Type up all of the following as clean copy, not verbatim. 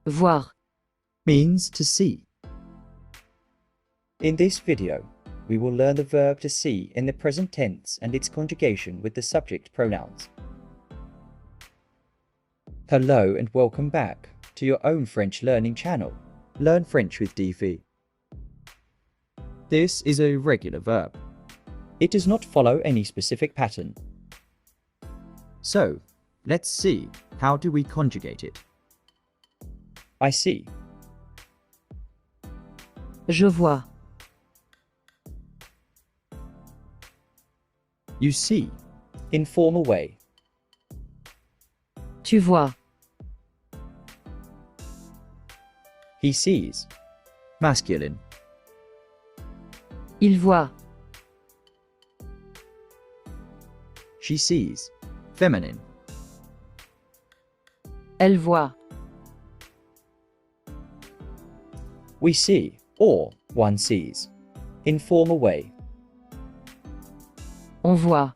voir, means to see. In this video, we will learn the verb to see in the present tense and its conjugation with the subject pronouns. Hello and welcome back to your own French learning channel, Learn French with Di.Vi. This is a regular verb. It does not follow any specific pattern. So, let's see, how do we conjugate it? I see. je vois, You see, informal way. tu vois, He sees, masculine. il voit, She sees, feminine. elle voit, We see, or one sees, informal way. on voit,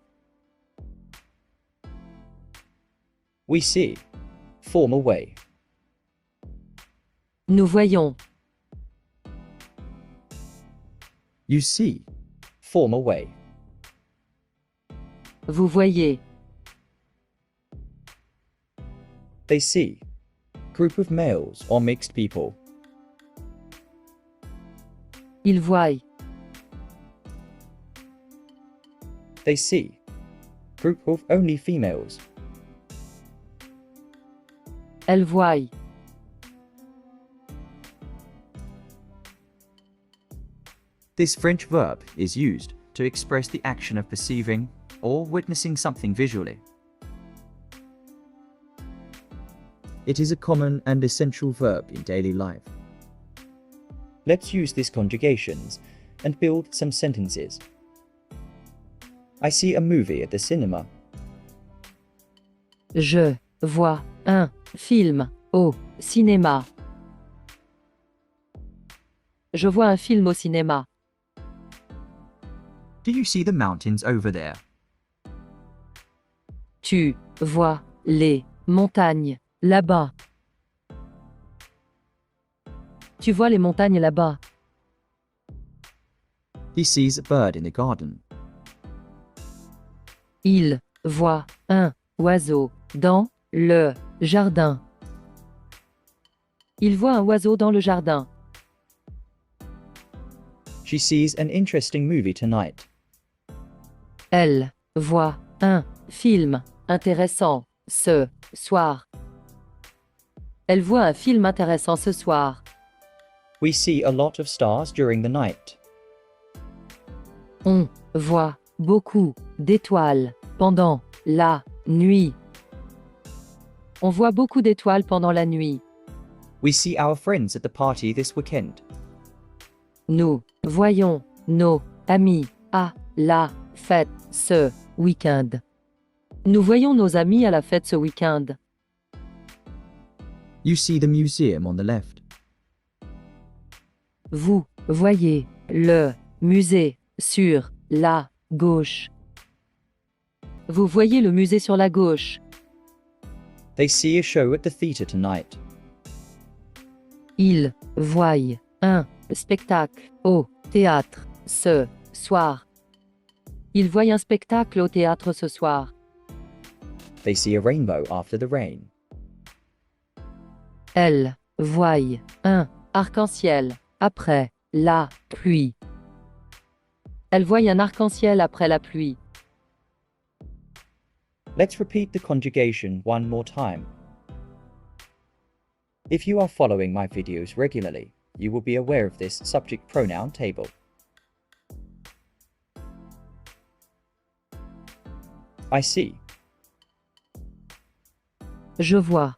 We see, formal way. nous voyons, You see, formal way. vous voyez, They see, group of males or mixed people. ils voient, They see, group of only females. elle voient, This French verb is used to express the action of perceiving or witnessing something visually. It is a common and essential verb in daily life. Let's use these conjugations and build some sentences. I see a movie at the cinema. je vois un film au cinéma. Je vois un film au cinéma. Do you see the mountains over there? Tu vois les montagnes là-bas. Tu vois les montagnes là-bas. He sees a bird in the garden. Il voit un oiseau dans le jardin. Il voit un oiseau dans le jardin. She sees an interesting movie tonight. Elle voit un film intéressant ce soir. Elle voit un film intéressant ce soir. We see a lot of stars during the night. On voit beaucoup d'étoiles pendant la nuit. On voit beaucoup d'étoiles pendant la nuit. We see our friends at the party this weekend. Nous voyons nos amis à la fête ce week-end. Nous voyons nos amis à la fête ce week-end. You see the museum on the left. Vous voyez le musée sur la gauche. Vous voyez le musée sur la gauche. They see a show at the theatre tonight. Ils voient un spectacle au théâtre ce soir. Ils voient un spectacle au théâtre ce soir. They see a rainbow after the rain. Elles voient un arc-en-ciel après la pluie. Elles voient un arc-en-ciel après la pluie. Let's repeat the conjugation one more time. If you are following my videos regularly, you will be aware of this subject pronoun table. I see. Je vois.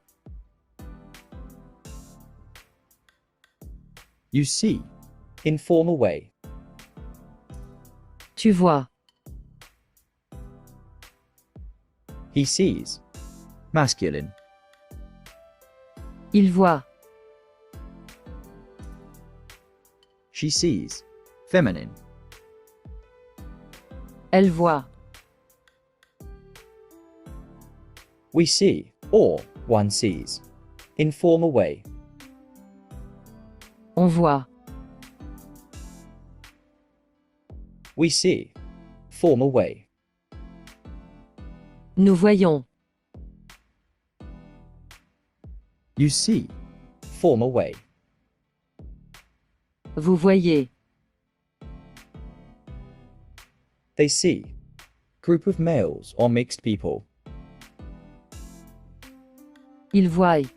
You see, informal way. Tu vois. He sees, masculine. Il voit. She sees, feminine. Elle voit. We see, or one sees, informal way. On voit. We see. Formal way. Nous voyons. You see. Formal way. Vous voyez. They see. Group of males or mixed people. Ils voient.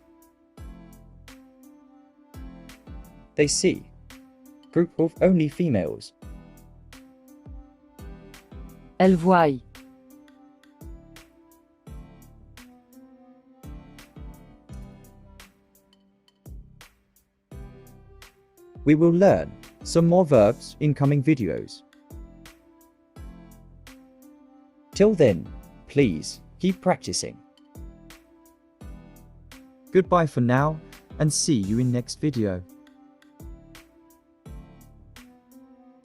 They see. Group of only females. Elles voient. We will learn some more verbs in coming videos. Till then, please keep practicing. Goodbye for now, and see you in next video.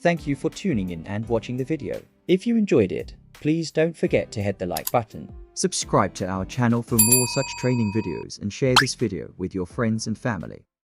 Thank you for tuning in and watching the video. If you enjoyed it, please don't forget to hit the like button. Subscribe to our channel for more such training videos and share this video with your friends and family.